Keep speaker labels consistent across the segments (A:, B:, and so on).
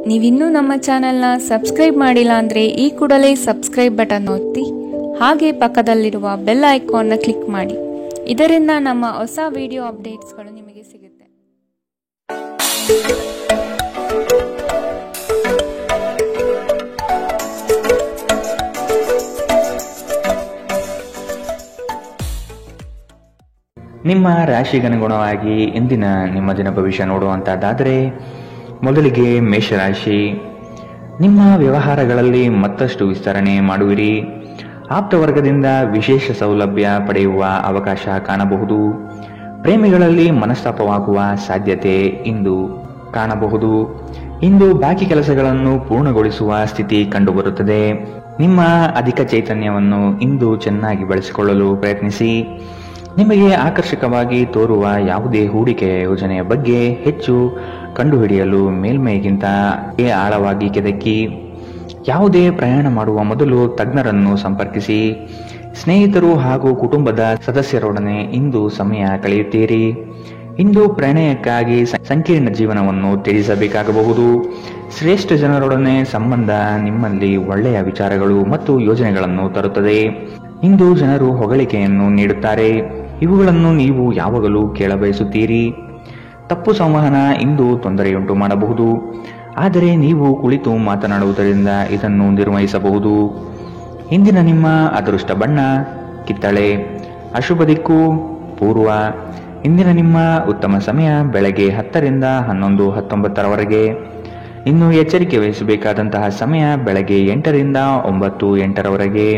A: ನೀವಿನ್ನೂ ನಮ್ಮ ಚಾನೆಲ್ನ ಸಬ್ಸ್ಕ್ರೈಬ್ ಮಾಡಿಲ್ಲ ಅಂದರೆ ಈ ಕೂಡಲೇ ಸಬ್ಸ್ಕ್ರೈಬ್ ಬಟನ್ ಒತ್ತಿ ಹಾಗೆ ಪಕ್ಕದಲ್ಲಿರುವ ಬೆಲ್ ಐಕಾನ್ನ ಕ್ಲಿಕ್ ಮಾಡಿ. ಇದರಿಂದ ನಮ್ಮ ಹೊಸ ವಿಡಿಯೋ ಅಪ್ಡೇಟ್ಸ್ಗಳು ನಿಮಗೆ ಸಿಗುತ್ತೆ.
B: ನಿಮ್ಮ ರಾಶಿಗನುಗುಣವಾಗಿ ಇಂದಿನ ನಿಮ್ಮ ದಿನ ಭವಿಷ್ಯ ನೋಡುವಂತಹದ್ದಾದರೆ, ಮೊದಲಿಗೆ ಮೇಷರಾಶಿ. ನಿಮ್ಮ ವ್ಯವಹಾರಗಳಲ್ಲಿ ಮತ್ತಷ್ಟು ವಿಸ್ತರಣೆ ಮಾಡುವಿರಿ. ಆಪ್ತ ವರ್ಗದಿಂದ ವಿಶೇಷ ಸೌಲಭ್ಯ ಪಡೆಯುವ ಅವಕಾಶ ಕಾಣಬಹುದು. ಪ್ರೇಮಿಗಳಲ್ಲಿ ಮನಸ್ತಾಪವಾಗುವ ಸಾಧ್ಯತೆ ಇಂದು ಕಾಣಬಹುದು. ಇಂದು ಬಾಕಿ ಕೆಲಸಗಳನ್ನು ಪೂರ್ಣಗೊಳಿಸುವ ಸ್ಥಿತಿ ಕಂಡುಬರುತ್ತದೆ. ನಿಮ್ಮ ಅಧಿಕ ಚೈತನ್ಯವನ್ನು ಇಂದು ಚೆನ್ನಾಗಿ ಬಳಸಿಕೊಳ್ಳಲು ಪ್ರಯತ್ನಿಸಿ. ನಿಮಗೆ ಆಕರ್ಷಕವಾಗಿ ತೋರುವ ಯಾವುದೇ ಹೂಡಿಕೆಯ ಯೋಜನೆಯ ಬಗ್ಗೆ ಹೆಚ್ಚು ಕಂಡುಹಿಡಿಯಲು ಮೇಲ್ಮೈಗಿಂತ ಆಳವಾಗಿ ಕೆದಕಿ. ಯಾವುದೇ ಪ್ರಯಾಣ ಮಾಡುವ ಮೊದಲು ತಜ್ಞರನ್ನು ಸಂಪರ್ಕಿಸಿ. ಸ್ನೇಹಿತರು ಹಾಗೂ ಕುಟುಂಬದ ಸದಸ್ಯರೊಡನೆ ಇಂದು ಸಮಯ ಕಳೆಯುತ್ತೀರಿ. ಇಂದು ಪ್ರಣಯಕ್ಕಾಗಿ ಸಂಕೀರ್ಣ ಜೀವನವನ್ನು ತ್ಯಜಿಸಬೇಕಾಗಬಹುದು. ಶ್ರೇಷ್ಠ ಜನರೊಡನೆ ಸಂಬಂಧ ನಿಮ್ಮಲ್ಲಿ ಒಳ್ಳೆಯ ವಿಚಾರಗಳು ಮತ್ತು ಯೋಜನೆಗಳನ್ನು ತರುತ್ತದೆ. ಇಂದು ಜನರು ಹೊಗಳಿಕೆಯನ್ನು ನೀಡುತ್ತಾರೆ. ಇವುಗಳನ್ನು ನೀವು ಯಾವಾಗಲೂ ಕೇಳಬಯಸುತ್ತೀರಿ. ತಪ್ಪು ಸಂವಹನ ಇಂದು ತೊಂದರೆಯುಂಟು ಮಾಡಬಹುದು, ಆದರೆ ನೀವು ಕುಳಿತು ಮಾತನಾಡುವುದರಿಂದ ಇದನ್ನು ನಿರ್ವಹಿಸಬಹುದು. ಇಂದಿನ ನಿಮ್ಮ ಅದೃಷ್ಟ ಬಣ್ಣ ಕಿತ್ತಳೆ. ಅಶುಭ ದಿಕ್ಕು ಪೂರ್ವ. ಇಂದಿನ ನಿಮ್ಮ ಉತ್ತಮ ಸಮಯ ಬೆಳಗ್ಗೆ 10 ರಿಂದ 11:19 ಇನ್ನು ಎಚ್ಚರಿಕೆ ವಹಿಸಬೇಕಾದಂತಹ ಸಮಯ ಬೆಳಗ್ಗೆ 8 ರಿಂದ 9:08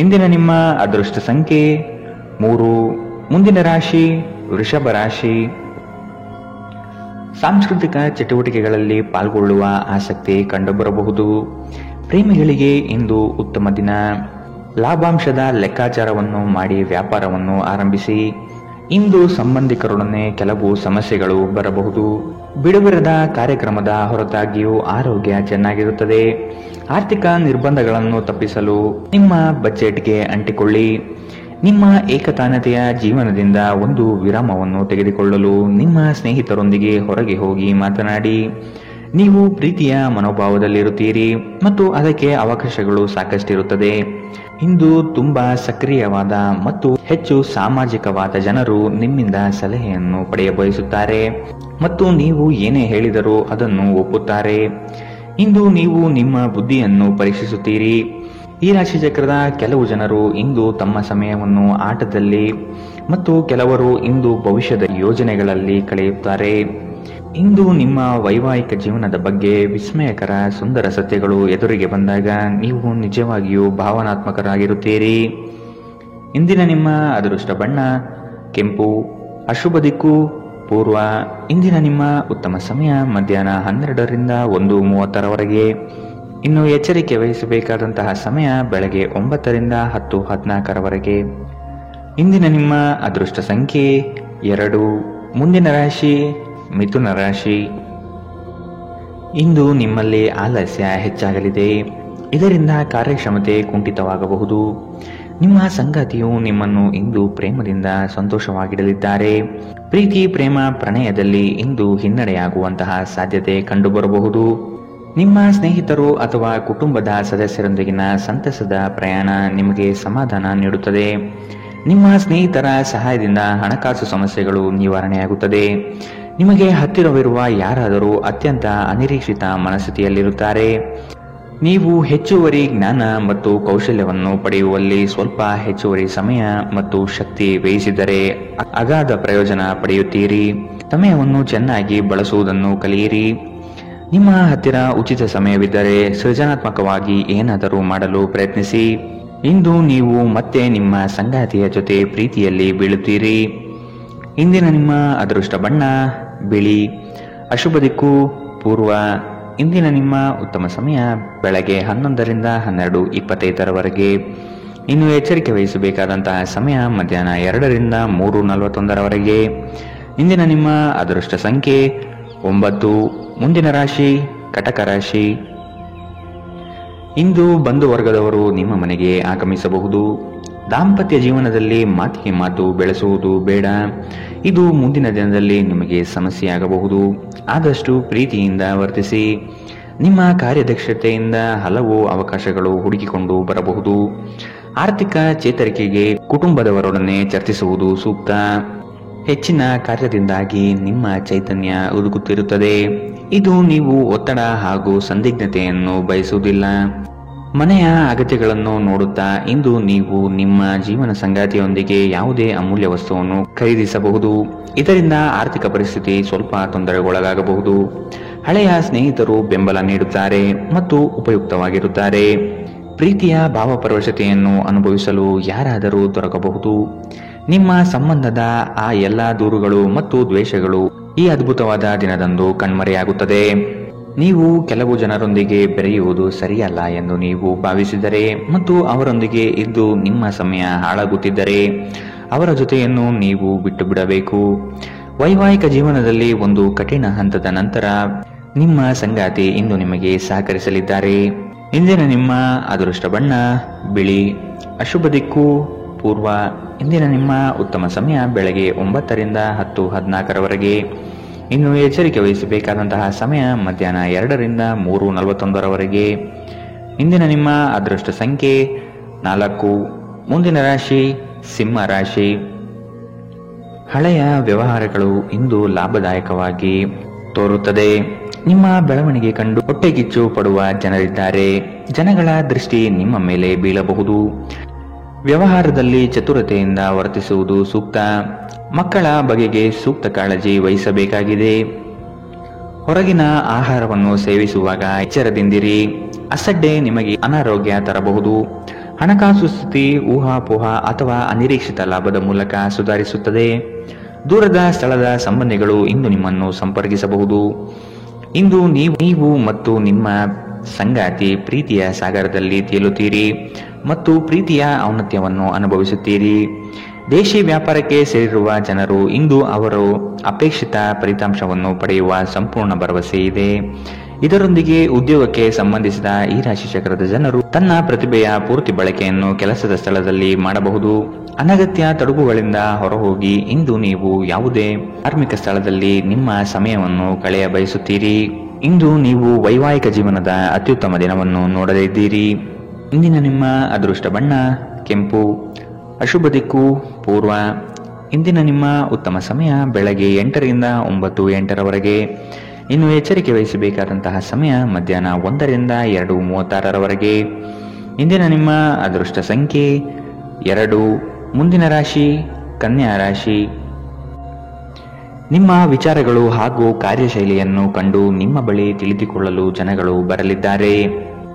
B: ಇಂದಿನ ನಿಮ್ಮ ಅದೃಷ್ಟ ಸಂಖ್ಯೆ 3. ಮುಂದಿನ ರಾಶಿ ವೃಷಭ ರಾಶಿ. ಸಾಂಸ್ಕೃತಿಕ ಚಟುವಟಿಕೆಗಳಲ್ಲಿ ಪಾಲ್ಗೊಳ್ಳುವ ಆಸಕ್ತಿ ಕಂಡುಬರಬಹುದು. ಪ್ರೇಮಿಗಳಿಗೆ ಇಂದು ಉತ್ತಮ ದಿನ. ಲಾಭಾಂಶದ ಲೆಕ್ಕಾಚಾರವನ್ನು ಮಾಡಿ ವ್ಯಾಪಾರವನ್ನು ಆರಂಭಿಸಿ. ಇಂದು ಸಂಬಂಧಿಕರೊಡನೆ ಕೆಲವು ಸಮಸ್ಯೆಗಳು ಬರಬಹುದು. ಬಿಡುವಿರದ ಕಾರ್ಯಕ್ರಮದ ಹೊರತಾಗಿಯೂ ಆರೋಗ್ಯ ಚೆನ್ನಾಗಿರುತ್ತದೆ. ಆರ್ಥಿಕ ನಿರ್ಬಂಧಗಳನ್ನು ತಪ್ಪಿಸಲು ನಿಮ್ಮ ಬಜೆಟ್ಗೆ ಅಂಟಿಕೊಳ್ಳಿ. ನಿಮ್ಮ ಏಕತಾನತೆಯ ಜೀವನದಿಂದ ಒಂದು ವಿರಾಮವನ್ನು ತೆಗೆದುಕೊಳ್ಳಲು ನಿಮ್ಮ ಸ್ನೇಹಿತರೊಂದಿಗೆ ಹೊರಗೆ ಹೋಗಿ ಮಾತನಾಡಿ. ನೀವು ಪ್ರೀತಿಯ ಮನೋಭಾವದಲ್ಲಿರುತ್ತೀರಿ ಮತ್ತು ಅದಕ್ಕೆ ಅವಕಾಶಗಳು ಸಾಕಷ್ಟಿರುತ್ತದೆ. ಇಂದು ತುಂಬಾ ಸಕ್ರಿಯವಾದ ಮತ್ತು ಹೆಚ್ಚು ಸಾಮಾಜಿಕವಾದ ಜನರು ನಿಮ್ಮಿಂದ ಸಲಹೆಯನ್ನು ಪಡೆಯಬಯಸುತ್ತಾರೆ ಮತ್ತು ನೀವು ಏನೇ ಹೇಳಿದರೂ ಅದನ್ನು ಒಪ್ಪುತ್ತಾರೆ. ಇಂದು ನೀವು ನಿಮ್ಮ ಬುದ್ಧಿಯನ್ನು ಪರೀಕ್ಷಿಸುತ್ತೀರಿ. ಈ ರಾಶಿ ಚಕ್ರದ ಕೆಲವು ಜನರು ಇಂದು ತಮ್ಮ ಸಮಯವನ್ನು ಆಟದಲ್ಲಿ ಮತ್ತು ಕೆಲವರು ಇಂದು ಭವಿಷ್ಯದ ಯೋಜನೆಗಳಲ್ಲಿ ಕಳೆಯುತ್ತಾರೆ. ಇಂದು ನಿಮ್ಮ ವೈವಾಹಿಕ ಜೀವನದ ಬಗ್ಗೆ ವಿಸ್ಮಯಕರ ಸುಂದರ ಸತ್ಯಗಳು ಎದುರಿಗೆ ಬಂದಾಗ ನೀವು ನಿಜವಾಗಿಯೂ ಭಾವನಾತ್ಮಕರಾಗಿರುತ್ತೀರಿ. ಇಂದಿನ ನಿಮ್ಮ ಅದೃಷ್ಟ ಬಣ್ಣ ಕೆಂಪು. ಅಶುಭ ದಿಕ್ಕು ಪೂರ್ವ. ಇಂದಿನ ನಿಮ್ಮ ಉತ್ತಮ ಸಮಯ ಮಧ್ಯಾಹ್ನ 12 ರಿಂದ 1:30 ಇನ್ನು ಎಚ್ಚರಿಕೆ ವಹಿಸಬೇಕಾದಂತಹ ಸಮಯ ಬೆಳಗ್ಗೆ 9 ರಿಂದ 10:14 ಇಂದಿನ ನಿಮ್ಮ ಅದೃಷ್ಟ ಸಂಖ್ಯೆ 2. ಮುಂದಿನ ರಾಶಿ ಮಿಥುನ ರಾಶಿ. ಇಂದು ನಿಮ್ಮಲ್ಲಿ ಆಲಸ್ಯ ಹೆಚ್ಚಾಗಲಿದೆ. ಇದರಿಂದ ಕಾರ್ಯಕ್ಷಮತೆ ಕುಂಠಿತವಾಗಬಹುದು. ನಿಮ್ಮ ಸಂಗಾತಿಯು ನಿಮ್ಮನ್ನು ಇಂದು ಪ್ರೇಮದಿಂದ ಸಂತೋಷವಾಗಿಡಲಿದ್ದಾರೆ. ಪ್ರೀತಿ ಪ್ರೇಮ ಪ್ರಣಯದಲ್ಲಿ ಇಂದು ಹಿನ್ನಡೆಯಾಗುವಂತಹ ಸಾಧ್ಯತೆ ಕಂಡುಬರಬಹುದು. ನಿಮ್ಮ ಸ್ನೇಹಿತರು ಅಥವಾ ಕುಟುಂಬದ ಸದಸ್ಯರೊಂದಿಗಿನ ಸಂತಸದ ಪ್ರಯಾಣ ನಿಮಗೆ ಸಮಾಧಾನ ನೀಡುತ್ತದೆ. ನಿಮ್ಮ ಸ್ನೇಹಿತರ ಸಹಾಯದಿಂದ ಹಣಕಾಸು ಸಮಸ್ಯೆಗಳು ನಿವಾರಣೆಯಾಗುತ್ತದೆ. ನಿಮಗೆ ಹತ್ತಿರವಿರುವ ಯಾರಾದರೂ ಅತ್ಯಂತ ಅನಿರೀಕ್ಷಿತ ಮನಸ್ಥಿತಿಯಲ್ಲಿರುತ್ತಾರೆ. ನೀವು ಹೆಚ್ಚುವರಿ ಜ್ಞಾನ ಮತ್ತು ಕೌಶಲ್ಯವನ್ನು ಪಡೆಯುವಲ್ಲಿ ಸ್ವಲ್ಪ ಹೆಚ್ಚುವರಿ ಸಮಯ ಮತ್ತು ಶಕ್ತಿ ವ್ಯಯಿಸಿದರೆ ಅಗಾಧ ಪ್ರಯೋಜನ ಪಡೆಯುತ್ತೀರಿ. ಸಮಯವನ್ನು ಚೆನ್ನಾಗಿ ಬಳಸುವುದನ್ನು ಕಲಿಯಿರಿ. ನಿಮ್ಮ ಹತ್ತಿರ ಉಚಿತ ಸಮಯವಿದ್ದರೆ ಸೃಜನಾತ್ಮಕವಾಗಿ ಏನಾದರೂ ಮಾಡಲು ಪ್ರಯತ್ನಿಸಿ. ಇಂದು ನೀವು ಮತ್ತೆ ನಿಮ್ಮ ಸಂಗಾತಿಯ ಜೊತೆ ಪ್ರೀತಿಯಲ್ಲಿ ಬೀಳುತ್ತೀರಿ. ಇಂದಿನ ನಿಮ್ಮ ಅದೃಷ್ಟ ಬಣ್ಣ ಬಿಳಿ. ಅಶುಭ ದಿಕ್ಕು ಪೂರ್ವ. ಇಂದಿನ ನಿಮ್ಮ ಉತ್ತಮ ಸಮಯ ಬೆಳಗ್ಗೆ 11 ರಿಂದ 12:25 ಇನ್ನು ಎಚ್ಚರಿಕೆ ವಹಿಸಬೇಕಾದಂತಹ ಸಮಯ ಮಧ್ಯಾಹ್ನ 2 ರಿಂದ 3:41 ಇಂದಿನ ನಿಮ್ಮ ಅದೃಷ್ಟ ಸಂಖ್ಯೆ 9. ಮುಂದಿನ ರಾಶಿ ಕಟಕ ರಾಶಿ. ಇಂದು ಬಂಧು ವರ್ಗದವರು ನಿಮ್ಮ ಮನೆಗೆ ಆಗಮಿಸಬಹುದು. ದಾಂಪತ್ಯ ಜೀವನದಲ್ಲಿ ಮಾತಿಗೆ ಮಾತು ಬೆಳೆಸುವುದು ಬೇಡ. ಇದು ಮುಂದಿನ ದಿನದಲ್ಲಿ ನಿಮಗೆ ಸಮಸ್ಯೆಯಾಗಬಹುದು. ಆದಷ್ಟು ಪ್ರೀತಿಯಿಂದ ವರ್ತಿಸಿ. ನಿಮ್ಮ ಕಾರ್ಯದಕ್ಷತೆಯಿಂದ ಹಲವು ಅವಕಾಶಗಳು ಹುಡುಕಿಕೊಂಡು ಬರಬಹುದು. ಆರ್ಥಿಕ ಚೇತರಿಕೆಗೆ ಕುಟುಂಬದವರೊಡನೆ ಚರ್ಚಿಸುವುದು ಸೂಕ್ತ. ಹೆಚ್ಚಿನ ಕಾರ್ಯದಿಂದಾಗಿ ನಿಮ್ಮ ಚೈತನ್ಯ ಉದುಗುತ್ತಿರುತ್ತದೆ. ಇದು ನೀವು ಒತ್ತಡ ಹಾಗೂ ಸಂದಿಗ್ಧತೆಯನ್ನು ಬಯಸುವುದಿಲ್ಲ. ಮನೆಯ ಅಗತ್ಯಗಳನ್ನು ನೋಡುತ್ತಾ ಇಂದು ನೀವು ನಿಮ್ಮ ಜೀವನ ಸಂಗಾತಿಯೊಂದಿಗೆ ಯಾವುದೇ ಅಮೂಲ್ಯ ವಸ್ತುವನ್ನು ಖರೀದಿಸಬಹುದು. ಇದರಿಂದ ಆರ್ಥಿಕ ಪರಿಸ್ಥಿತಿ ಸ್ವಲ್ಪ ತೊಂದರೆಗೊಳಗಾಗಬಹುದು. ಹಳೆಯ ಸ್ನೇಹಿತರು ಬೆಂಬಲ ನೀಡುತ್ತಾರೆ ಮತ್ತು ಉಪಯುಕ್ತವಾಗಿರುತ್ತಾರೆ. ಪ್ರೀತಿಯ ಭಾವಪರವಶತೆಯನ್ನು ಅನುಭವಿಸಲು ಯಾರಾದರೂ ದೊರಕಬಹುದು. ನಿಮ್ಮ ಸಂಬಂಧದ ಆ ಎಲ್ಲ ದೂರುಗಳು ಮತ್ತು ದ್ವೇಷಗಳು ಈ ಅದ್ಭುತವಾದ ದಿನದಂದು ಕಣ್ಮರೆಯಾಗುತ್ತದೆ. ನೀವು ಕೆಲವು ಜನರೊಂದಿಗೆ ಬೆರೆಯುವುದು ಸರಿಯಲ್ಲ ಎಂದು ನೀವು ಭಾವಿಸಿದರೆ ಮತ್ತು ಅವರೊಂದಿಗೆ ಇದ್ದು ನಿಮ್ಮ ಸಮಯ ಹಾಳಾಗುತ್ತಿದ್ದರೆ ಅವರ ಜೊತೆಯನ್ನು ನೀವು ಬಿಟ್ಟು ಬಿಡಬೇಕು. ವೈವಾಹಿಕ ಜೀವನದಲ್ಲಿ ಒಂದು ಕಠಿಣ ಹಂತದ ನಂತರ ನಿಮ್ಮ ಸಂಗಾತಿ ಇಂದು ನಿಮಗೆ ಸಹಕರಿಸಲಿದ್ದಾರೆ. ಇಂದಿನ ನಿಮ್ಮ ಅದೃಷ್ಟ ಬಣ್ಣ ಬಿಳಿ. ಅಶುಭ ದಿಕ್ಕು ಪೂರ್ವ. ಇಂದಿನ ನಿಮ್ಮ ಉತ್ತಮ ಸಮಯ ಬೆಳಗ್ಗೆ 9ರಿಂದ 10:14ರವರೆಗೆ. ಇನ್ನು ಎಚ್ಚರಿಕೆ ವಹಿಸಬೇಕಾದಂತಹ ಸಮಯ ಮಧ್ಯಾಹ್ನ 2ರಿಂದ 3:41ರವರೆಗೆ. ಇಂದಿನ ನಿಮ್ಮ ಅದೃಷ್ಟ ಸಂಖ್ಯೆ 4. ಮುಂದಿನ ರಾಶಿ ಸಿಂಹ ರಾಶಿ. ಹಳೆಯ ವ್ಯವಹಾರಗಳು ಇಂದು ಲಾಭದಾಯಕವಾಗಿ ತೋರುತ್ತದೆ. ನಿಮ್ಮ ಬೆಳವಣಿಗೆ ಕಂಡು ಹೊಟ್ಟೆಕಿಚ್ಚು ಪಡುವ ಜನರಿದ್ದಾರೆ. ಜನಗಳ ದೃಷ್ಟಿ ನಿಮ್ಮ ಮೇಲೆ ಬೀಳಬಹುದು. ವ್ಯವಹಾರದಲ್ಲಿ ಚತುರತೆಯಿಂದ ವರ್ತಿಸುವುದು ಸೂಕ್ತ. ಮಕ್ಕಳ ಬಗೆಗೆ ಸೂಕ್ತ ಕಾಳಜಿ ವಹಿಸಬೇಕಾಗಿದೆ. ಹೊರಗಿನ ಆಹಾರವನ್ನು ಸೇವಿಸುವಾಗ ಎಚ್ಚರದಿಂದಿರಿ. ಅಸಡ್ಡೆ ನಿಮಗೆ ಅನಾರೋಗ್ಯ ತರಬಹುದು. ಹಣಕಾಸು ಸ್ಥಿತಿ ಊಹಾಪೋಹ ಅಥವಾ ಅನಿರೀಕ್ಷಿತ ಲಾಭದ ಮೂಲಕ ಸುಧಾರಿಸುತ್ತದೆ. ದೂರದ ಸ್ಥಳದ ಸಂಬಂಧಿಗಳು ಇಂದು ನಿಮ್ಮನ್ನು ಸಂಪರ್ಕಿಸಬಹುದು. ಇಂದು ನೀವು ಮತ್ತು ನಿಮ್ಮ ಸಂಗಾತಿ ಪ್ರೀತಿಯ ಸಾಗರದಲ್ಲಿ ತೇಲುತ್ತೀರಿ ಮತ್ತು ಪ್ರೀತಿಯ ಔನ್ನತ್ಯವನ್ನು ಅನುಭವಿಸುತ್ತೀರಿ. ದೇಶಿ ವ್ಯಾಪಾರಕ್ಕೆ ಸೇರಿರುವ ಜನರು ಇಂದು ಅವರು ಅಪೇಕ್ಷಿತ ಫಲಿತಾಂಶವನ್ನು ಪಡೆಯುವ ಸಂಪೂರ್ಣ ಭರವಸೆ ಇದೆ. ಇದರೊಂದಿಗೆ ಉದ್ಯೋಗಕ್ಕೆ ಸಂಬಂಧಿಸಿದ ಈ ರಾಶಿ ಚಕ್ರದ ಜನರು ತನ್ನ ಪ್ರತಿಭೆಯ ಪೂರ್ತಿ ಬಳಕೆಯನ್ನು ಕೆಲಸದ ಸ್ಥಳದಲ್ಲಿ ಮಾಡಬಹುದು. ಅನಗತ್ಯ ತಡಗುಗಳಿಂದ ಹೊರಹೋಗಿ ಇಂದು ನೀವು ಯಾವುದೇ ಧಾರ್ಮಿಕ ಸ್ಥಳದಲ್ಲಿ ನಿಮ್ಮ ಸಮಯವನ್ನು ಕಳೆಯ ಬಯಸುತ್ತೀರಿ. ಇಂದು ನೀವು ವೈವಾಹಿಕ ಜೀವನದ ಅತ್ಯುತ್ತಮ ದಿನವನ್ನು ನೋಡಲಿದ್ದೀರಿ. ಇಂದಿನ ನಿಮ್ಮ ಅದೃಷ್ಟ ಬಣ್ಣ ಕೆಂಪು. ಅಶುಭ ದಿಕ್ಕು ಪೂರ್ವ. ಇಂದಿನ ನಿಮ್ಮ ಉತ್ತಮ ಸಮಯ ಬೆಳಗ್ಗೆ 8ರಿಂದ 9:08ರವರೆಗೆ. ಇನ್ನು ಎಚ್ಚರಿಕೆ ವಹಿಸಬೇಕಾದಂತಹ ಸಮಯ ಮಧ್ಯಾಹ್ನ 1ರಿಂದ 2:36ರವರೆಗೆ. ಇಂದಿನ ನಿಮ್ಮ ಅದೃಷ್ಟ ಸಂಖ್ಯೆ 2. ಮುಂದಿನ ರಾಶಿ ಕನ್ಯಾ ರಾಶಿ. ನಿಮ್ಮ ವಿಚಾರಗಳು ಹಾಗೂ ಕಾರ್ಯಶೈಲಿಯನ್ನು ಕಂಡು ನಿಮ್ಮ ಬಳಿ ತಿಳಿದುಕೊಳ್ಳಲು ಜನಗಳು ಬರಲಿದ್ದಾರೆ.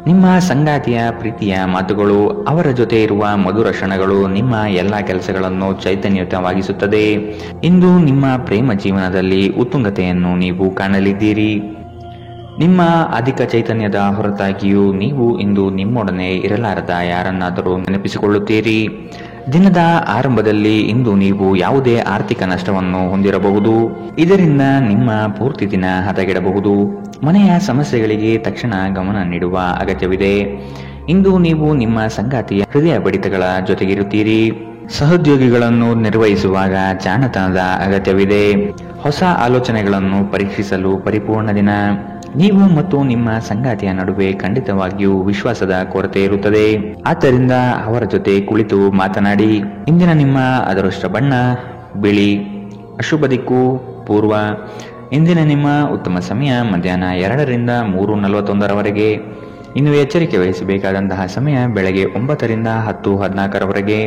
B: ನಿಮ್ಮ ಸಂಗಾತಿಯ ಪ್ರೀತಿಯ ಮಾತುಗಳು, ಅವರ ಜೊತೆ ಇರುವ ಮಧುರ ಕ್ಷಣಗಳು ನಿಮ್ಮ ಎಲ್ಲ ಕೆಲಸಗಳನ್ನು ಚೈತನ್ಯಯುತವಾಗಿಸುತ್ತದೆ. ಇಂದು ನಿಮ್ಮ ಪ್ರೇಮ ಜೀವನದಲ್ಲಿ ಉತ್ತುಂಗತೆಯನ್ನು ನೀವು ಕಾಣಲಿದ್ದೀರಿ. ನಿಮ್ಮ ಅಧಿಕ ಚೈತನ್ಯದ ಹೊರತಾಗಿಯೂ ನೀವು ಇಂದು ನಿಮ್ಮೊಡನೆ ಇರಲಾರದ ಯಾರನ್ನಾದರೂ ನೆನಪಿಸಿಕೊಳ್ಳುತ್ತೀರಿ. ದಿನದ ಆರಂಭದಲ್ಲಿ ಇಂದು ನೀವು ಯಾವುದೇ ಆರ್ಥಿಕ ನಷ್ಟವನ್ನು ಹೊಂದಿರಬಹುದು. ಇದರಿಂದ ನಿಮ್ಮ ಪೂರ್ತಿ ದಿನ ಹದಗೆಡಬಹುದು. ಮನೆಯ ಸಮಸ್ಯೆಗಳಿಗೆ ತಕ್ಷಣ ಗಮನ ನೀಡುವ ಅಗತ್ಯವಿದೆ. ಇಂದು ನೀವು ನಿಮ್ಮ ಸಂಗಾತಿಯ ಹೃದಯ ಬಡಿತಗಳ ಜೊತೆಗಿರುತ್ತೀರಿ. ಸಹೋದ್ಯೋಗಿಗಳನ್ನು ನಿರ್ವಹಿಸುವಾಗ ಜಾಣತನದ ಅಗತ್ಯವಿದೆ. ಹೊಸ ಆಲೋಚನೆಗಳನ್ನು ಪರೀಕ್ಷಿಸಲು ಪರಿಪೂರ್ಣ ದಿನ. ನೀವು ಮತ್ತು ನಿಮ್ಮ ಸಂಗಾತಿಯ ನಡುವೆ ಖಂಡಿತವಾಗಿಯೂ ವಿಶ್ವಾಸದ ಕೊರತೆ ಇರುತ್ತದೆ. ಆದ್ದರಿಂದ ಅವರ ಜೊತೆ ಕುಳಿತು ಮಾತನಾಡಿ. ಇಂದಿನ ನಿಮ್ಮ ಅದೃಷ್ಟ ಬಣ್ಣ ಬಿಳಿ. ಅಶುಭ ದಿಕ್ಕು ಪೂರ್ವ. ಇಂದಿನ ನಿಮ್ಮ ಉತ್ತಮ ಸಮಯ ಮಧ್ಯಾಹ್ನ 2ರಿಂದ 3:41ರವರೆಗೆ. ಇನ್ನು ಎಚ್ಚರಿಕೆ ವಹಿಸಬೇಕಾದಂತಹ ಸಮಯ ಬೆಳಗ್ಗೆ 9ರಿಂದ 10:14ರವರೆಗೆ.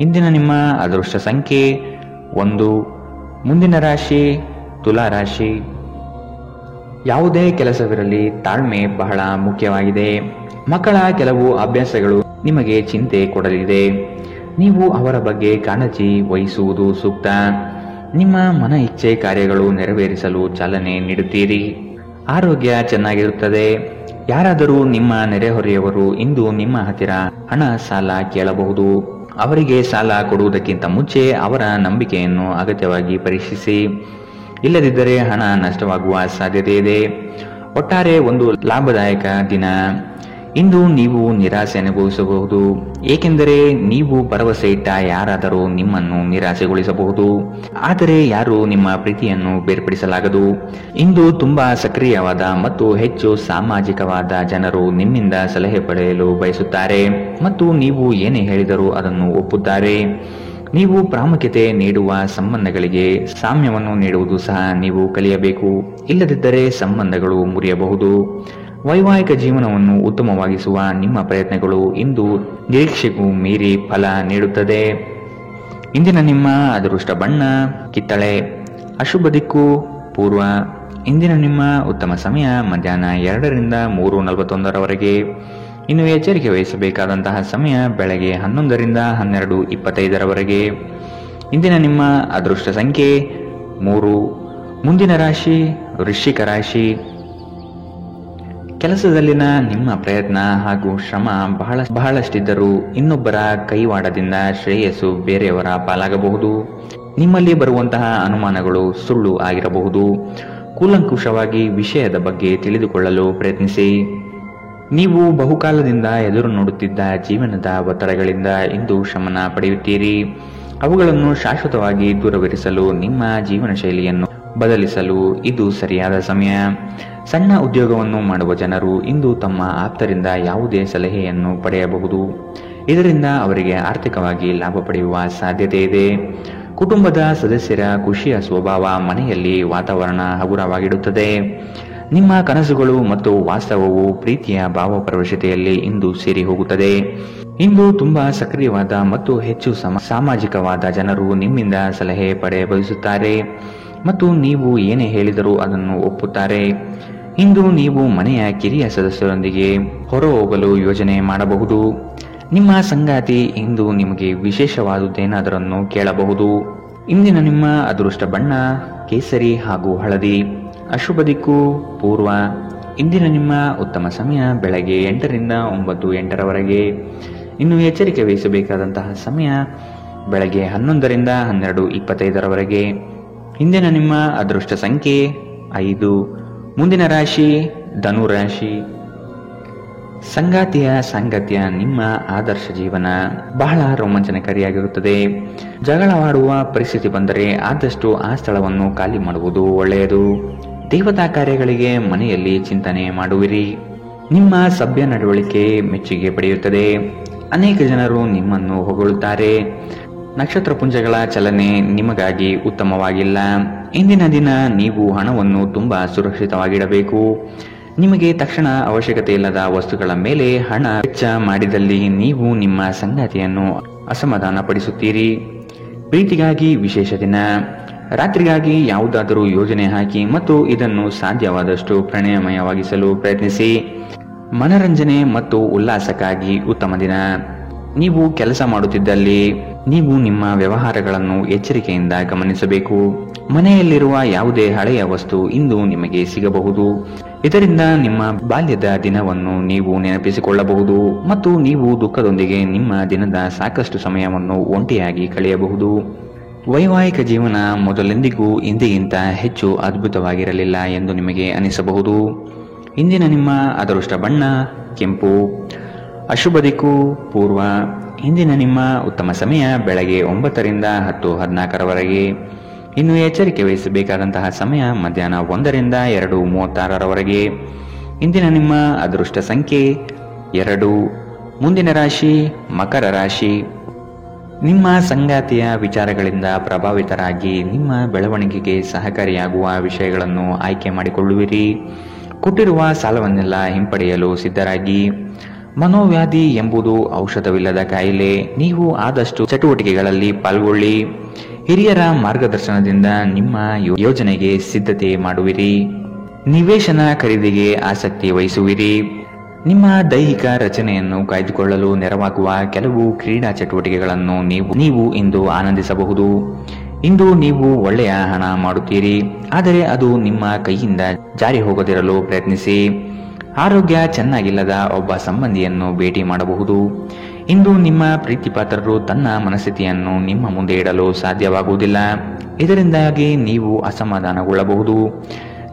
B: ಇಂದಿನ ನಿಮ್ಮ ಅದೃಷ್ಟ ಸಂಖ್ಯೆ 1. ಮುಂದಿನ ರಾಶಿ ತುಲಾ ರಾಶಿ. ಯಾವುದೇ ಕೆಲಸವಿರಲಿ ತಾಳ್ಮೆ ಬಹಳ ಮುಖ್ಯವಾಗಿದೆ. ಮಕ್ಕಳ ಕೆಲವು ಅಭ್ಯಾಸಗಳು ನಿಮಗೆ ಚಿಂತೆ ಕೊಡಲಿದೆ. ನೀವು ಅವರ ಬಗ್ಗೆ ಕಾಳಜಿ ವಹಿಸುವುದು ಸೂಕ್ತ. ನಿಮ್ಮ ಮನ ಇಚ್ಛೆ ಕಾರ್ಯಗಳು ನೆರವೇರಿಸಲು ಚಾಲನೆ ನೀಡುತ್ತೀರಿ. ಆರೋಗ್ಯ ಚೆನ್ನಾಗಿರುತ್ತದೆ. ಯಾರಾದರೂ ನಿಮ್ಮ ನೆರೆಹೊರೆಯವರು ಇಂದು ನಿಮ್ಮ ಹತ್ತಿರ ಹಣ ಸಾಲ ಕೇಳಬಹುದು. ಅವರಿಗೆ ಸಾಲ ಕೊಡುವುದಕ್ಕಿಂತ ಮುಂಚೆ ಅವರ ನಂಬಿಕೆಯನ್ನು ಅಗತ್ಯವಾಗಿ ಪರೀಕ್ಷಿಸಿ. ಇಲ್ಲದಿದ್ದರೆ ಹಣ ನಷ್ಟವಾಗುವ ಸಾಧ್ಯತೆ ಇದೆ. ಒಟ್ಟಾರೆ ಒಂದು ಲಾಭದಾಯಕ ದಿನ. ಇಂದು ನೀವು ನಿರಾಸೆ ಅನುಭವಿಸಬಹುದು, ಏಕೆಂದರೆ ನೀವು ಭರವಸೆ ಇಟ್ಟ ಯಾರಾದರೂ ನಿಮ್ಮನ್ನು ನಿರಾಸೆಗೊಳಿಸಬಹುದು, ಆದರೆ ಯಾರು ನಿಮ್ಮ ಪ್ರೀತಿಯನ್ನು ಬೇರ್ಪಡಿಸಲಾಗದು. ಇಂದು ತುಂಬಾ ಸಕ್ರಿಯವಾದ ಮತ್ತು ಹೆಚ್ಚು ಸಾಮಾಜಿಕವಾದ ಜನರು ನಿಮ್ಮಿಂದ ಸಲಹೆ ಪಡೆಯಲು ಬಯಸುತ್ತಾರೆ ಮತ್ತು ನೀವು ಏನೇ ಹೇಳಿದರೂ ಅದನ್ನು ಒಪ್ಪುತ್ತಾರೆ. ನೀವು ಪ್ರಾಮುಖ್ಯತೆ ನೀಡುವ ಸಂಬಂಧಗಳಿಗೆ ಸಾಮ್ಯವನ್ನು ನೀಡುವುದು ಸಹ ನೀವು ಕಲಿಯಬೇಕು, ಇಲ್ಲದಿದ್ದರೆ ಸಂಬಂಧಗಳು ಮುರಿಯಬಹುದು. ವೈವಾಹಿಕ ಜೀವನವನ್ನು ಉತ್ತಮವಾಗಿಸುವ ನಿಮ್ಮ ಪ್ರಯತ್ನಗಳು ಇಂದು ನಿರೀಕ್ಷೆಗೂ ಮೀರಿ ಫಲ ನೀಡುತ್ತದೆ. ಇಂದಿನ ನಿಮ್ಮ ಅದೃಷ್ಟ ಬಣ್ಣ ಕಿತ್ತಳೆ. ಅಶುಭ ದಿಕ್ಕು ಪೂರ್ವ. ಇಂದಿನ ನಿಮ್ಮ ಉತ್ತಮ ಸಮಯ ಮಧ್ಯಾಹ್ನ 2ರಿಂದ 3:41 ಇನ್ನು ಎಚ್ಚರಿಕೆ ವಹಿಸಬೇಕಾದಂತಹ ಸಮಯ ಬೆಳಗ್ಗೆ 11ರಿಂದ 12:25. ಇಂದಿನ ನಿಮ್ಮ ಅದೃಷ್ಟ ಸಂಖ್ಯೆ 3. ಮುಂದಿನ ರಾಶಿ ವೃಶ್ಚಿಕ ರಾಶಿ. ಕೆಲಸದಲ್ಲಿನ ನಿಮ್ಮ ಪ್ರಯತ್ನ ಹಾಗೂ ಶ್ರಮ ಬಹಳಷ್ಟಿದ್ದರೂ ಇನ್ನೊಬ್ಬರ ಕೈವಾಡದಿಂದ ಶ್ರೇಯಸ್ಸು ಬೇರೆಯವರ ಪಾಲಾಗಬಹುದು. ನಿಮ್ಮಲ್ಲಿ ಬರುವಂತಹ ಅನುಮಾನಗಳು ಸುಳ್ಳು ಆಗಿರಬಹುದು. ಕೂಲಂಕುಷವಾಗಿ ವಿಷಯದ ಬಗ್ಗೆ ತಿಳಿದುಕೊಳ್ಳಲು ಪ್ರಯತ್ನಿಸಿ. ನೀವು ಬಹುಕಾಲದಿಂದ ಎದುರು ನೋಡುತ್ತಿದ್ದ ಜೀವನದ ಒತ್ತಡಗಳಿಂದ ಇಂದು ಶಮನ ಪಡೆಯುತ್ತೀರಿ. ಅವುಗಳನ್ನು ಶಾಶ್ವತವಾಗಿ ದೂರವಿರಿಸಲು ನಿಮ್ಮ ಜೀವನ ಶೈಲಿಯನ್ನು ಬದಲಿಸಲು ಇದು ಸರಿಯಾದ ಸಮಯ. ಸಣ್ಣ ಉದ್ಯೋಗವನ್ನು ಮಾಡುವ ಜನರು ಇಂದು ತಮ್ಮ ಆಪ್ತರಿಂದ ಯಾವುದೇ ಸಲಹೆಯನ್ನು ಪಡೆಯಬಹುದು. ಇದರಿಂದ ಅವರಿಗೆ ಆರ್ಥಿಕವಾಗಿ ಲಾಭ ಪಡೆಯುವ ಸಾಧ್ಯತೆ ಇದೆ. ಕುಟುಂಬದ ಸದಸ್ಯರ ಖುಷಿಯ ಸ್ವಭಾವ ಮನೆಯಲ್ಲಿ ವಾತಾವರಣ ಹಗುರವಾಗಿಡುತ್ತದೆ. ನಿಮ್ಮ ಕನಸುಗಳು ಮತ್ತು ವಾಸ್ತವವು ಪ್ರೀತಿಯ ಭಾವಪ್ರವಶತೆಯಲ್ಲಿ ಇಂದು ಸೇರಿ ಹೋಗುತ್ತದೆ. ಇಂದು ತುಂಬಾ ಸಕ್ರಿಯವಾದ ಮತ್ತು ಹೆಚ್ಚು ಸಾಮಾಜಿಕವಾದ ಜನರು ನಿಮ್ಮಿಂದ ಸಲಹೆ ಪಡೆಯ ಬಯಸುತ್ತಾರೆ ಮತ್ತು ನೀವು ಏನೇ ಹೇಳಿದರೂ ಅದನ್ನು ಒಪ್ಪುತ್ತಾರೆ. ಇಂದು ನೀವು ಮನೆಯ ಕಿರಿಯ ಸದಸ್ಯರೊಂದಿಗೆ ಹೊರಹೋಗಲು ಯೋಜನೆ ಮಾಡಬಹುದು. ನಿಮ್ಮ ಸಂಗಾತಿ ಇಂದು ನಿಮಗೆ ವಿಶೇಷವಾದುದೇನಾದರನ್ನು ಕೇಳಬಹುದು. ಇಂದಿನ ನಿಮ್ಮ ಅದೃಷ್ಟ ಬಣ್ಣ ಕೇಸರಿ ಹಾಗೂ ಹಳದಿ. ಅಶುಭ ದಿಕ್ಕು ಪೂರ್ವ. ಇಂದಿನ ನಿಮ್ಮ ಉತ್ತಮ ಸಮಯ ಬೆಳಗ್ಗೆ 8ರಿಂದ 9:08. ಇನ್ನು ಎಚ್ಚರಿಕೆ ವಹಿಸಬೇಕಾದಂತಹ ಸಮಯ ಬೆಳಗ್ಗೆ 11ರಿಂದ 12:25. ಇಂದಿನ ನಿಮ್ಮ ಅದೃಷ್ಟ ಸಂಖ್ಯೆ 5. ಮುಂದಿನ ರಾಶಿ ಧನು ರಾಶಿ. ಸಂಗಾತಿಯ ಸಾಂಗತ್ಯ ನಿಮ್ಮ ಆದರ್ಶ ಜೀವನ ಬಹಳ ರೋಮಾಂಚನಕಾರಿಯಾಗಿರುತ್ತದೆ. ಜಗಳವಾಡುವ ಪರಿಸ್ಥಿತಿ ಬಂದರೆ ಆದಷ್ಟು ಆ ಸ್ಥಳವನ್ನು ಖಾಲಿ ಮಾಡುವುದು ಒಳ್ಳೆಯದು. ದೇವತಾ ಕಾರ್ಯಗಳಿಗೆ ಮನೆಯಲ್ಲಿ ಚಿಂತನೆ ಮಾಡುವಿರಿ. ನಿಮ್ಮ ಸಭ್ಯ ನಡವಳಿಕೆ ಮೆಚ್ಚುಗೆ ಪಡೆಯುತ್ತದೆ. ಅನೇಕ ಜನರು ನಿಮ್ಮನ್ನು ಹೊಗಳುತ್ತಾರೆ. ನಕ್ಷತ್ರ ಪುಂಜಗಳ ಚಲನೆ ನಿಮಗಾಗಿ ಉತ್ತಮವಾಗಿಲ್ಲ. ಇಂದಿನ ದಿನ ನೀವು ಹಣವನ್ನು ತುಂಬಾ ಸುರಕ್ಷಿತವಾಗಿಡಬೇಕು. ನಿಮಗೆ ತಕ್ಷಣ ಅವಶ್ಯಕತೆ ಇಲ್ಲದ ವಸ್ತುಗಳ ಮೇಲೆ ಹಣ ವೆಚ್ಚ ಮಾಡಿದಲ್ಲಿ ನೀವು ನಿಮ್ಮ ಸಂಗಾತಿಯನ್ನು ಅಸಮಾಧಾನ ಪಡಿಸುತ್ತೀರಿ. ಪ್ರೀತಿಗಾಗಿ ವಿಶೇಷ ದಿನ. ರಾತ್ರಿಗಾಗಿ ಯಾವುದಾದರೂ ಯೋಜನೆ ಹಾಕಿ ಮತ್ತು ಇದನ್ನು ಸಾಧ್ಯವಾದಷ್ಟು ಪ್ರಣಯಮಯವಾಗಿಸಲು ಪ್ರಯತ್ನಿಸಿ. ಮನರಂಜನೆ ಮತ್ತು ಉಲ್ಲಾಸಕ್ಕಾಗಿ ಉತ್ತಮ ದಿನ. ನೀವು ಕೆಲಸ ಮಾಡುತ್ತಿದ್ದಲ್ಲಿ ನೀವು ನಿಮ್ಮ ವ್ಯವಹಾರಗಳನ್ನು ಎಚ್ಚರಿಕೆಯಿಂದ ಗಮನಿಸಬೇಕು. ಮನೆಯಲ್ಲಿರುವ ಯಾವುದೇ ಹಳೆಯ ವಸ್ತು ಇಂದು ನಿಮಗೆ ಸಿಗಬಹುದು. ಇದರಿಂದ ನಿಮ್ಮ ಬಾಲ್ಯದ ದಿನವನ್ನು ನೀವು ನೆನಪಿಸಿಕೊಳ್ಳಬಹುದು ಮತ್ತು ನೀವು ದುಃಖದೊಂದಿಗೆ ನಿಮ್ಮ ದಿನದ ಸಾಕಷ್ಟು ಸಮಯವನ್ನು ಒಂಟಿಯಾಗಿ ಕಳೆಯಬಹುದು. ವೈವಾಹಿಕ ಜೀವನ ಮೊದಲೆಂದಿಗೂ ಇಂದಿಗಿಂತ ಹೆಚ್ಚು ಅದ್ಭುತವಾಗಿರಲಿಲ್ಲ ಎಂದು ನಿಮಗೆ ಅನಿಸಬಹುದು. ಇಂದಿನ ನಿಮ್ಮ ಅದೃಷ್ಟ ಬಣ್ಣ ಕೆಂಪು. ಅಶುಭ ದಿಕ್ಕು ಪೂರ್ವ. ಇಂದಿನ ನಿಮ್ಮ ಉತ್ತಮ ಸಮಯ ಬೆಳಗ್ಗೆ 9ರಿಂದ 10:14. ಇನ್ನು ಎಚ್ಚರಿಕೆ ವಹಿಸಬೇಕಾದಂತಹ ಸಮಯ ಮಧ್ಯಾಹ್ನ 1ರಿಂದ 2:36. ಇಂದಿನ ನಿಮ್ಮ ಅದೃಷ್ಟ ಸಂಖ್ಯೆ 2. ಮುಂದಿನ ರಾಶಿ ಮಕರ ರಾಶಿ. ನಿಮ್ಮ ಸಂಗಾತಿಯ ವಿಚಾರಗಳಿಂದ ಪ್ರಭಾವಿತರಾಗಿ ನಿಮ್ಮ ಬೆಳವಣಿಗೆಗೆ ಸಹಕಾರಿಯಾಗುವ ವಿಷಯಗಳನ್ನು ಆಯ್ಕೆ ಮಾಡಿಕೊಳ್ಳುವಿರಿ. ಕೊಟ್ಟಿರುವ ಸಾಲವನ್ನೆಲ್ಲ ಹಿಂಪಡೆಯಲು ಸಿದ್ಧರಾಗಿ. ಮನೋವ್ಯಾಧಿ ಎಂಬುದು ಔಷಧವಿಲ್ಲದ ಕಾಯಿಲೆ. ನೀವು ಆದಷ್ಟು ಚಟುವಟಿಕೆಗಳಲ್ಲಿ ಪಾಲ್ಗೊಳ್ಳಿ. ಹಿರಿಯರ ಮಾರ್ಗದರ್ಶನದಿಂದ ನಿಮ್ಮ ಯೋಜನೆಗೆ ಸಿದ್ಧತೆ ಮಾಡುವಿರಿ. ನಿವೇಶನ ಖರೀದಿಗೆ ಆಸಕ್ತಿ ವಹಿಸುವಿರಿ. ನಿಮ್ಮ ದೈಹಿಕ ರಚನೆಯನ್ನು ಕಾಯ್ದುಕೊಳ್ಳಲು ನೆರವಾಗುವ ಕೆಲವು ಕ್ರೀಡಾ ಚಟುವಟಿಕೆಗಳನ್ನು ನೀವು ಇಂದು ಆನಂದಿಸಬಹುದು. ಇಂದು ನೀವು ಒಳ್ಳೆಯ ಹಣ ಮಾಡುತ್ತೀರಿ, ಆದರೆ ಅದು ನಿಮ್ಮ ಕೈಯಿಂದ ಜಾರಿ ಹೋಗದಿರಲು ಪ್ರಯತ್ನಿಸಿ. ಆರೋಗ್ಯ ಚೆನ್ನಾಗಿಲ್ಲದ ಒಬ್ಬ ಸಂಬಂಧಿಯನ್ನು ಭೇಟಿ ಮಾಡಬಹುದು. ಇಂದು ನಿಮ್ಮ ಪ್ರೀತಿಪಾತ್ರರು ತನ್ನ ಮನಸ್ಥಿತಿಯನ್ನು ನಿಮ್ಮ ಮುಂದೆ ಇಡಲು ಸಾಧ್ಯವಾಗುವುದಿಲ್ಲ. ಇದರಿಂದಾಗಿ ನೀವು ಅಸಮಾಧಾನಗೊಳ್ಳಬಹುದು.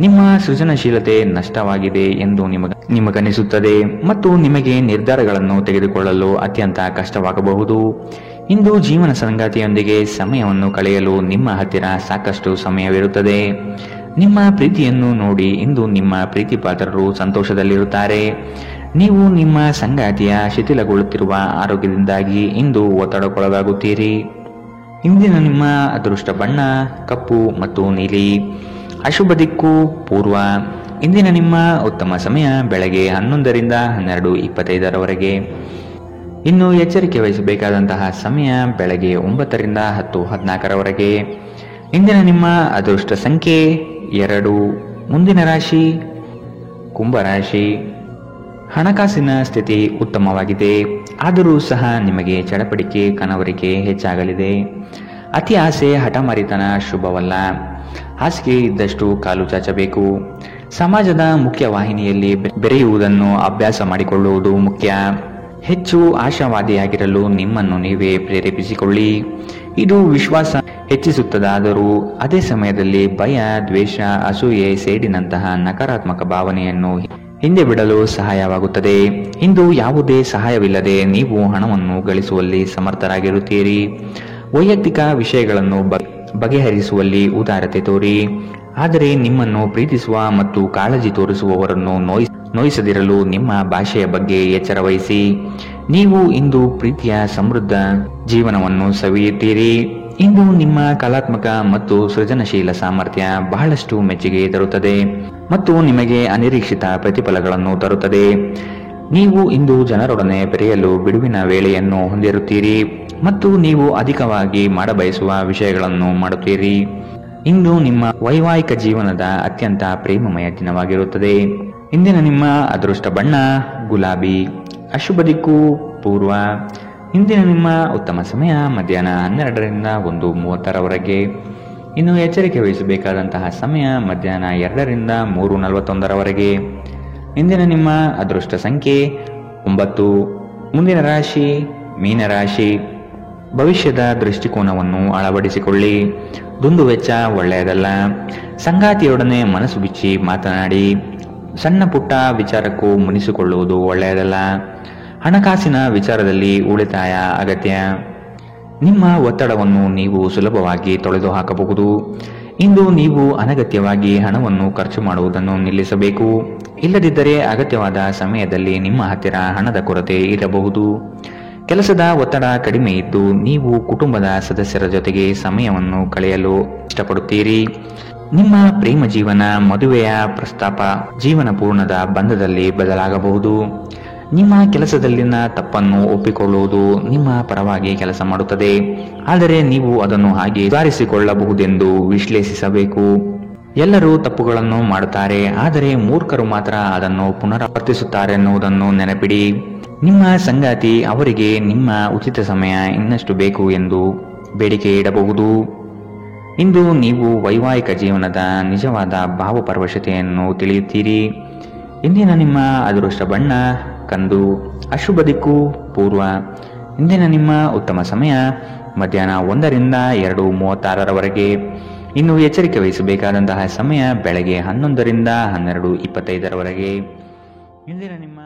B: ನಿಮ್ಮ ಸೃಜನಶೀಲತೆ ನಷ್ಟವಾಗಿದೆ ಎಂದು ನಿಮಗನಿಸುತ್ತದೆ ಮತ್ತು ನಿಮಗೆ ನಿರ್ಧಾರಗಳನ್ನು ತೆಗೆದುಕೊಳ್ಳಲು ಅತ್ಯಂತ ಕಷ್ಟವಾಗಬಹುದು. ಇಂದು ಜೀವನ ಸಂಗಾತಿಯೊಂದಿಗೆ ಸಮಯವನ್ನು ಕಳೆಯಲು ನಿಮ್ಮ ಹತ್ತಿರ ಸಾಕಷ್ಟು ಸಮಯವಿರುತ್ತದೆ. ನಿಮ್ಮ ಪ್ರೀತಿಯನ್ನು ನೋಡಿ ಇಂದು ನಿಮ್ಮ ಪ್ರೀತಿ ಪಾತ್ರರು ಸಂತೋಷದಲ್ಲಿರುತ್ತಾರೆ. ನೀವು ನಿಮ್ಮ ಸಂಗಾತಿಯ ಶಿಥಿಲಗೊಳ್ಳುತ್ತಿರುವ ಆರೋಗ್ಯದಿಂದಾಗಿ ಇಂದು ಒತ್ತಡಕ್ಕೊಳಗಾಗುತ್ತೀರಿ. ಇಂದಿನ ನಿಮ್ಮ ಅದೃಷ್ಟ ಬಣ್ಣ ಕಪ್ಪು ಮತ್ತು ನೀಲಿ. ಅಶುಭ ದಿಕ್ಕು ಪೂರ್ವ. ಇಂದಿನ ನಿಮ್ಮ ಉತ್ತಮ ಸಮಯ ಬೆಳಗ್ಗೆ 11ರಿಂದ 12:25 ಇನ್ನು ಎಚ್ಚರಿಕೆ ವಹಿಸಬೇಕಾದಂತಹ ಸಮಯ ಬೆಳಗ್ಗೆ 9ರಿಂದ 10:14 ಇಂದಿನ ನಿಮ್ಮ ಅದೃಷ್ಟ ಸಂಖ್ಯೆ 2. ಮುಂದಿನ ರಾಶಿ ಕುಂಭರಾಶಿ. ಹಣಕಾಸಿನ ಸ್ಥಿತಿ ಉತ್ತಮವಾಗಿದೆ, ಆದರೂ ಸಹ ನಿಮಗೆ ಚಡಪಡಿಕೆ ಕನವರಿಕೆ ಹೆಚ್ಚಾಗಲಿದೆ. ಅತಿ ಆಸೆ ಹಠಮಾರಿತನ ಶುಭವಲ್ಲ. ಹಾಸಿಗೆ ಇದ್ದಷ್ಟು ಕಾಲು ಚಾಚಬೇಕು. ಸಮಾಜದ ಮುಖ್ಯ ವಾಹಿನಿಯಲ್ಲಿ ಬೆರೆಯುವುದನ್ನು ಅಭ್ಯಾಸ ಮಾಡಿಕೊಳ್ಳುವುದು ಮುಖ್ಯ. ಹೆಚ್ಚು ಆಶಾವಾದಿಯಾಗಿರಲು ನಿಮ್ಮನ್ನು ನೀವೇ ಪ್ರೇರೇಪಿಸಿಕೊಳ್ಳಿ. ಇದು ವಿಶ್ವಾಸ ಹೆಚ್ಚಿಸುತ್ತದಾದರೂ ಅದೇ ಸಮಯದಲ್ಲಿ ಭಯ, ದ್ವೇಷ, ಅಸೂಯೆ, ಸೇಡಿನಂತಹ ನಕಾರಾತ್ಮಕ ಭಾವನೆಯನ್ನು ಹಿಂದೆ ಬಿಡಲು ಸಹಾಯವಾಗುತ್ತದೆ. ಇಂದು ಯಾವುದೇ ಸಹಾಯವಿಲ್ಲದೆ ನೀವು ಹಣವನ್ನು ಗಳಿಸುವಲ್ಲಿ ಸಮರ್ಥರಾಗಿರುತ್ತೀರಿ. ವೈಯಕ್ತಿಕ ವಿಷಯಗಳನ್ನು ಬಗೆಹರಿಸುವಲ್ಲಿ ಉದಾರತೆ ತೋರಿ. ಆದರೆ ನಿಮ್ಮನ್ನು ಪ್ರೀತಿಸುವ ಮತ್ತು ಕಾಳಜಿ ತೋರಿಸುವವರನ್ನು ನೋಯಿಸದಿರಲು ನಿಮ್ಮ ಭಾಷೆಯ ಬಗ್ಗೆ ಎಚ್ಚರ ವಹಿಸಿ. ನೀವು ಇಂದು ಪ್ರೀತಿಯ ಸಮೃದ್ಧ ಜೀವನವನ್ನು ಸವಿಯುತ್ತೀರಿ. ಇಂದು ನಿಮ್ಮ ಕಲಾತ್ಮಕ ಮತ್ತು ಸೃಜನಶೀಲ ಸಾಮರ್ಥ್ಯ ಬಹಳಷ್ಟು ಮೆಚ್ಚುಗೆ ತರುತ್ತದೆ ಮತ್ತು ನಿಮಗೆ ಅನಿರೀಕ್ಷಿತ ಪ್ರತಿಫಲಗಳನ್ನು ತರುತ್ತದೆ. ನೀವು ಇಂದು ಜನರೊಡನೆ ಬೆರೆಯಲು ಬಿಡುವಿನ ವೇಳೆಯನ್ನು ಹೊಂದಿರುತ್ತೀರಿ ಮತ್ತು ನೀವು ಅಧಿಕವಾಗಿ ಮಾಡಬಯಸುವ ವಿಷಯಗಳನ್ನು ಮಾಡುತ್ತೀರಿ. ಇಂದು ನಿಮ್ಮ ವೈವಾಹಿಕ ಜೀವನದ ಅತ್ಯಂತ ಪ್ರೇಮಮಯ ದಿನವಾಗಿರುತ್ತದೆ. ಇಂದಿನ ನಿಮ್ಮ ಅದೃಷ್ಟ ಬಣ್ಣ ಗುಲಾಬಿ. ಅಶುಭ ದಿಕ್ಕು ಪೂರ್ವ. ಇಂದಿನ ನಿಮ್ಮ ಉತ್ತಮ ಸಮಯ ಮಧ್ಯಾಹ್ನ 12ರಿಂದ 1:36 ಇನ್ನು ಎಚ್ಚರಿಕೆ ವಹಿಸಬೇಕಾದಂತಹ ಸಮಯ ಮಧ್ಯಾಹ್ನ 2ರಿಂದ 3:41 ಇಂದಿನ ನಿಮ್ಮ ಅದೃಷ್ಟ ಸಂಖ್ಯೆ 9. ಮುಂದಿನ ರಾಶಿ ಮೀನರಾಶಿ. ಭವಿಷ್ಯದ ದೃಷ್ಟಿಕೋನವನ್ನು ಅಳವಡಿಸಿಕೊಳ್ಳಿ. ದುಂದು ವೆಚ್ಚ ಒಳ್ಳೆಯದಲ್ಲ. ಸಂಗಾತಿಯೊಡನೆ ಮನಸ್ಸು ಬಿಚ್ಚಿ ಮಾತನಾಡಿ. ಸಣ್ಣ ಪುಟ್ಟ ವಿಚಾರಕ್ಕೂ ಮುನಿಸಿಕೊಳ್ಳುವುದು ಒಳ್ಳೆಯದಲ್ಲ. ಹಣಕಾಸಿನ ವಿಚಾರದಲ್ಲಿ ಉಳಿತಾಯ ಅಗತ್ಯ. ನಿಮ್ಮ ಒತ್ತಡವನ್ನು ನೀವು ಸುಲಭವಾಗಿ ತೊಳೆದು ಹಾಕಬಹುದು. ಇಂದು ನೀವು ಅನಗತ್ಯವಾಗಿ ಹಣವನ್ನು ಖರ್ಚು ಮಾಡುವುದನ್ನು ನಿಲ್ಲಿಸಬೇಕು. ಇಲ್ಲದಿದ್ದರೆ ಅಗತ್ಯವಾದ ಸಮಯದಲ್ಲಿ ನಿಮ್ಮ ಹತ್ತಿರ ಹಣದ ಕೊರತೆ ಇರಬಹುದು. ಕೆಲಸದ ಒತ್ತಡ ಕಡಿಮೆ ಇದ್ದು ನೀವು ಕುಟುಂಬದ ಸದಸ್ಯರ ಜೊತೆಗೆ ಸಮಯವನ್ನು ಕಳೆಯಲು ಇಷ್ಟಪಡುತ್ತೀರಿ. ನಿಮ್ಮ ಪ್ರೇಮ ಜೀವನ ಮದುವೆಯ ಪ್ರಸ್ತಾಪ ಜೀವನ ಪೂರ್ಣದ ಬಂಧದಲ್ಲಿ ಬದಲಾಗಬಹುದು. ನಿಮ್ಮ ಕೆಲಸದಲ್ಲಿನ ತಪ್ಪನ್ನು ಒಪ್ಪಿಕೊಳ್ಳುವುದು ನಿಮ್ಮ ಪರವಾಗಿ ಕೆಲಸ ಮಾಡುತ್ತದೆ. ಆದರೆ ನೀವು ಅದನ್ನು ಹಾಗೆ ಸುಧಾರಿಸಿಕೊಳ್ಳಬಹುದೆಂದು ವಿಶ್ಲೇಷಿಸಬೇಕು. ಎಲ್ಲರೂ ತಪ್ಪುಗಳನ್ನು ಮಾಡುತ್ತಾರೆ, ಆದರೆ ಮೂರ್ಖರು ಮಾತ್ರ ಅದನ್ನು ಪುನರಾವರ್ತಿಸುತ್ತಾರೆ ಎನ್ನುವುದನ್ನು ನೆನಪಿಡಿ. ನಿಮ್ಮ ಸಂಗಾತಿ ಅವರಿಗೆ ನಿಮ್ಮ ಉಚಿತ ಸಮಯ ಇನ್ನಷ್ಟು ಬೇಕು ಎಂದು ಬೇಡಿಕೆ ಇಡಬಹುದು. ಇಂದು ನೀವು ವೈವಾಹಿಕ ಜೀವನದ ನಿಜವಾದ ಭಾವಪರವಶತೆಯನ್ನು ತಿಳಿಯುತ್ತೀರಿ. ಇಂದಿನ ನಿಮ್ಮ ಅದೃಷ್ಟ ಬಣ್ಣ ಕಂದು. ಅಶುಭ ದಿಕ್ಕು ಪೂರ್ವ. ಇಂದಿನ ನಿಮ್ಮ ಉತ್ತಮ ಸಮಯ ಮಧ್ಯಾಹ್ನ 1ರಿಂದ 2:36 ಇನ್ನು ಎಚ್ಚರಿಕೆ ವಹಿಸಬೇಕಾದಂತಹ ಸಮಯ ಬೆಳಗ್ಗೆ 11ರಿಂದ 12:25 ಇಂದಿನ ನಿಮ್ಮ